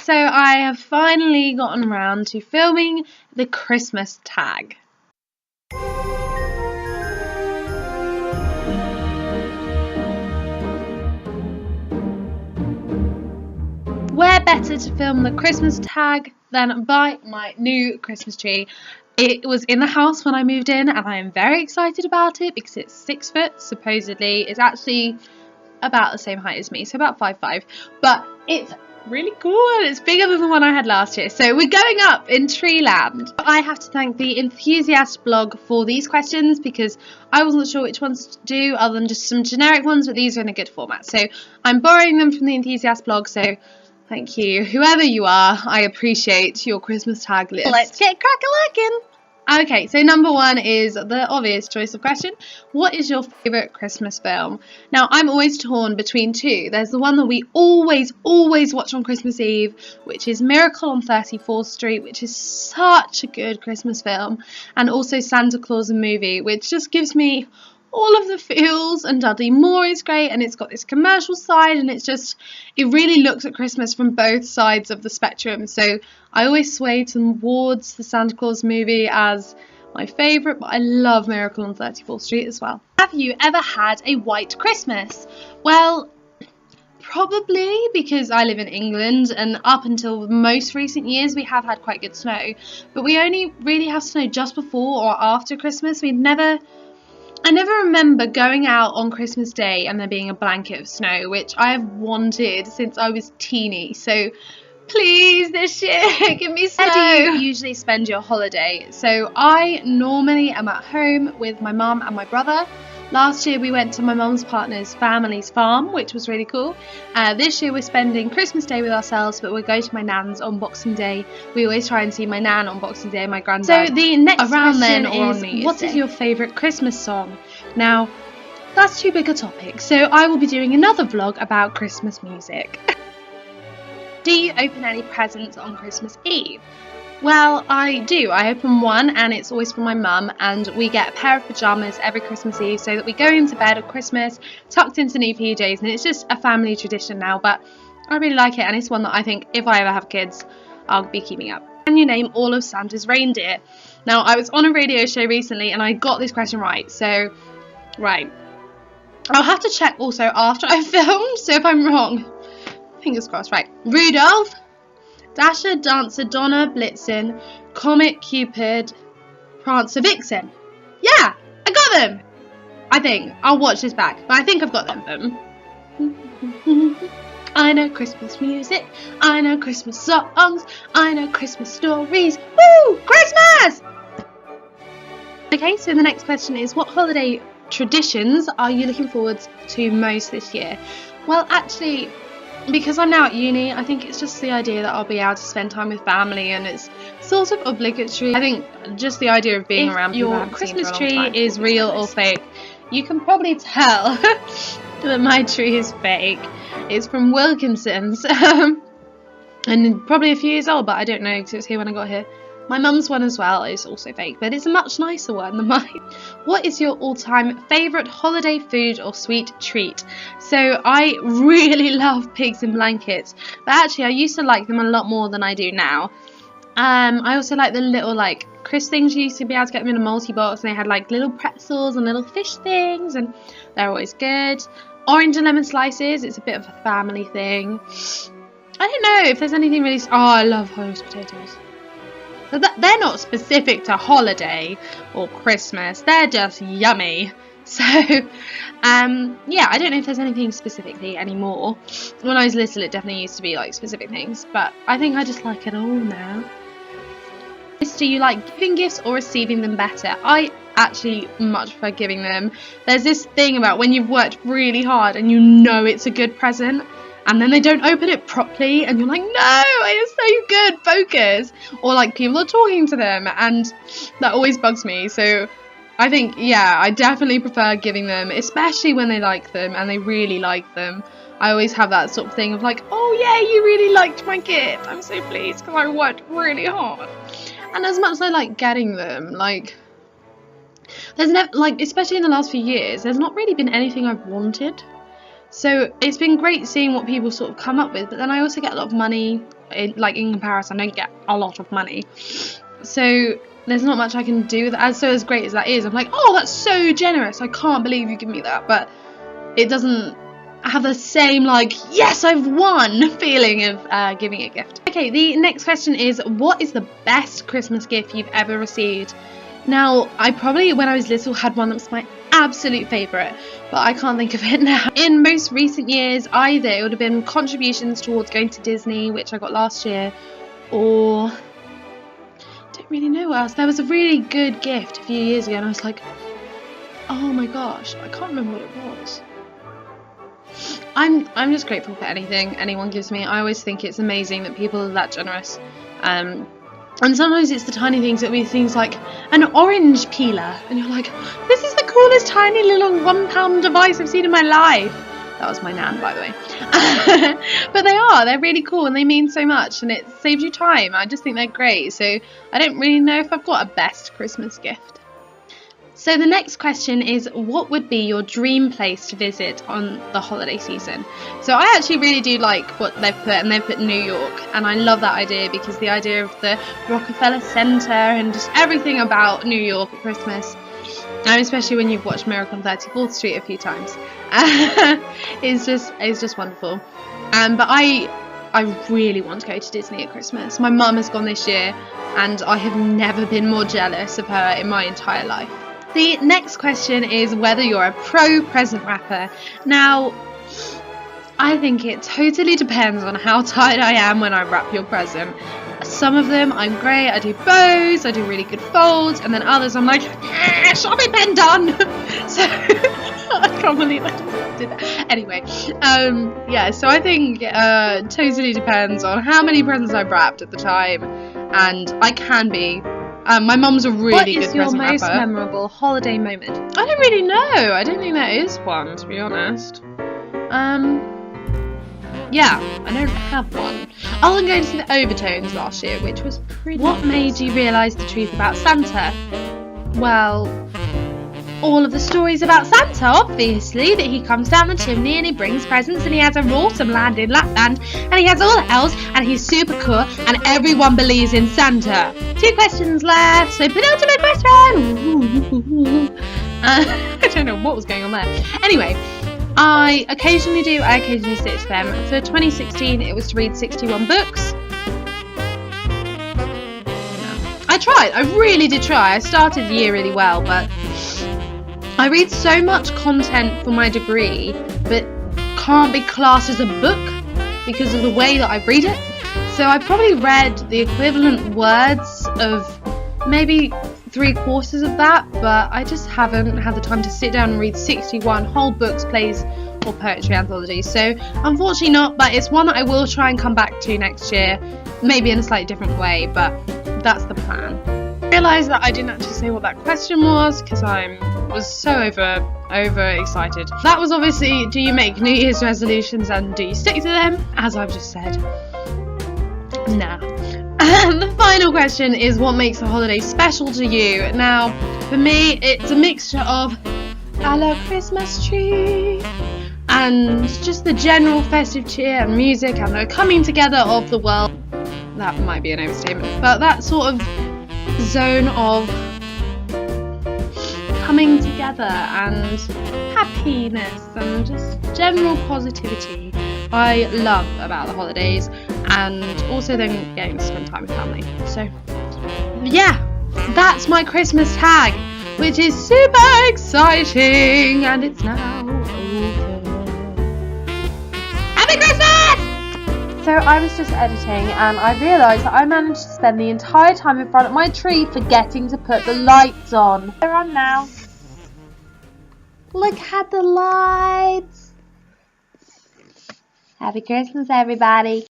so I have finally gotten around to filming the Christmas tag. Where better to film the Christmas tag than by my new Christmas tree? It was in the house when I moved in, and I am very excited about it because it's 6 foot, supposedly. It's actually about the same height as me, so about 5'5", but it's really cool and it's bigger than the one I had last year. So we're going up in Treeland. I have to thank the Enthusiast blog for these questions because I wasn't sure which ones to do other than just some generic ones, but these are in a good format. So I'm borrowing them from the Enthusiast blog, so thank you. Whoever you are, I appreciate your Christmas tag list. Let's get crack-a-lackin'! Okay, so number one is the obvious choice of question. What is your favourite Christmas film? Now, I'm always torn between two. There's the one that we always watch on Christmas Eve, which is Miracle on 34th Street, which is such a good Christmas film. And also Santa Claus the movie, which just gives me all of the feels, and Dudley Moore is great, and it's got this commercial side, and it really looks at Christmas from both sides of the spectrum. So I always sway towards the Santa Claus movie as my favourite, but I love Miracle on 34th Street as well. Have you ever had a white Christmas? Well, probably, because I live in England, and up until most recent years we have had quite good snow, but we only really have snow just before or after Christmas. I never remember going out on Christmas Day and there being a blanket of snow, which I have wanted since I was teeny. So please, this year, give me snow. Where do you usually spend your holiday? So I normally am at home with my mum and my brother. Last year we went to my mum's partner's family's farm, which was really cool. This year we're spending Christmas Day with ourselves, but we'll go to my nan's on Boxing Day. We always try and see my nan on Boxing Day and my granddad. So the next question is, what is your favourite Christmas song? Now, that's too big a topic, so I will be doing another vlog about Christmas music. Do you open any presents on Christmas Eve? Well, I do. I open one, and it's always from my mum, and we get a pair of pyjamas every Christmas Eve so that we go into bed at Christmas tucked into new PJs, and it's just a family tradition now, but I really like it, and it's one that I think if I ever have kids, I'll be keeping up. Can you name all of Santa's reindeer? Now, I was on a radio show recently, and I got this question right, so, right. I'll have to check also after I filmed, so if I'm wrong, fingers crossed, right. Rudolph, Dasher, Dancer, Donner, Blitzen, Comet, Cupid, Prancer, Vixen. Yeah, I got them! I think. I'll watch this back, but I think I've got them. I know Christmas music, I know Christmas songs, I know Christmas stories. Woo! Christmas! Okay, so the next question is, what holiday traditions are you looking forward to most this year? Well, actually, because I'm now at uni, I think it's just the idea that I'll be able to spend time with family, and it's sort of obligatory. I think just the idea of being around people your Christmas tree is real or fake. You can probably tell that my tree is fake. It's from Wilkinson's, and probably a few years old, but I don't know because it was here when I got here. My mum's one as well is also fake, but it's a much nicer one than mine. What is your all-time favourite holiday food or sweet treat? So I really love pigs in blankets, but actually I used to like them a lot more than I do now. I also like the little crisp things. You used to be able to get them in a multi-box, and they had little pretzels and little fish things, and they're always good. Orange and lemon slices, it's a bit of a family thing. I don't know if there's anything really... Oh, I love Holmes potatoes. But they're not specific to holiday or Christmas, they're just yummy. So, yeah, I don't know if there's anything specifically anymore. When I was little, it definitely used to be specific things, but I think I just like it all now. Do you like giving gifts or receiving them better? I actually much prefer giving them. There's this thing about when you've worked really hard and you know it's a good present, and then they don't open it properly, and you're like, no, it's so good, focus. Or people are talking to them, and that always bugs me. So I think, yeah, I definitely prefer giving them, especially when they like them and they really like them. I always have that sort of thing of oh yeah, you really liked my gift, I'm so pleased because I worked really hard. And as much as I like getting them, there's never, especially in the last few years, there's not really been anything I've wanted. So it's been great seeing what people sort of come up with, but then I also get a lot of money like in comparison, I don't get a lot of money, so there's not much I can do with that. So as great as that is, I'm like, oh, that's so generous, I can't believe you give me that, but it doesn't have the same, like, yes, I've won feeling of giving a gift. Okay, the next question is, what is the best Christmas gift you've ever received? Now, I probably, when I was little, had one that was my absolute favourite, but I can't think of it now. In most recent years, either it would have been contributions towards going to Disney, which I got last year, or I don't really know what else. There was a really good gift a few years ago, and I was like, oh my gosh, I can't remember what it was. I'm just grateful for anything anyone gives me. I always think it's amazing that people are that generous. And sometimes it's the tiny things. It'll be things like an orange peeler, and you're like, this is the coolest tiny little £1 device I've seen in my life. That was my nan, by the way. But they're really cool, and they mean so much, and it saves you time. I just think they're great. So I don't really know if I've got a best Christmas gift. So the next question is, what would be your dream place to visit on the holiday season? So I actually really do like what they've put, and they've put New York, and I love that idea because the idea of the Rockefeller Center and just everything about New York at Christmas, and especially when you've watched Miracle on 34th Street a few times, is just wonderful. But I really want to go to Disney at Christmas. My mum has gone this year, and I have never been more jealous of her in my entire life. The next question is whether you're a pro present wrapper. Now, I think it totally depends on how tired I am when I wrap your present. Some of them I'm great, I do bows, I do really good folds, and then others I'm like, shopping pen done. So I can't believe I just did that. Anyway, yeah, so I think totally depends on how many presents I've wrapped at the time, and I can be. My mum's a really good present wrapper. What is your most memorable holiday moment? I don't really know. I don't think there is one, to be honest. Yeah, I don't have one. Other than going to see the Overtones last year, which was pretty What nice. Made you realise the truth about Santa? Well, all of the stories about Santa, obviously, that he comes down the chimney and he brings presents and he has an awesome land in Lapland and he has all the elves and he's super cool and everyone believes in Santa. 2 questions left, so penultimate question! I don't know what was going on there. Anyway, I occasionally stick to them. For 2016, it was to read 61 books. I tried, I really did try. I started the year really well, but I read so much content for my degree, but can't be classed as a book because of the way that I read it. So I probably read the equivalent words of maybe 3/4 of that, but I just haven't had the time to sit down and read 61 whole books, plays, or poetry anthologies. So unfortunately not, but it's one that I will try and come back to next year, maybe in a slightly different way, but that's the plan. I realised that I didn't actually say what that question was because I was so over excited. That was obviously, do you make New Year's resolutions and do you stick to them? As I've just said, nah. And the final question is, what makes a holiday special to you? Now, for me, it's a mixture of a la Christmas tree and just the general festive cheer and music and the coming together of the world. That might be an overstatement, but that sort of zone of coming together and happiness and just general positivity I love about the holidays, and also then getting to spend time with family. So yeah, that's my Christmas tag, which is super exciting, and it's now over. Happy Christmas! So I was just editing and I realised that I managed to spend the entire time in front of my tree forgetting to put the lights on. They're on now. Look at the lights. Happy Christmas, everybody.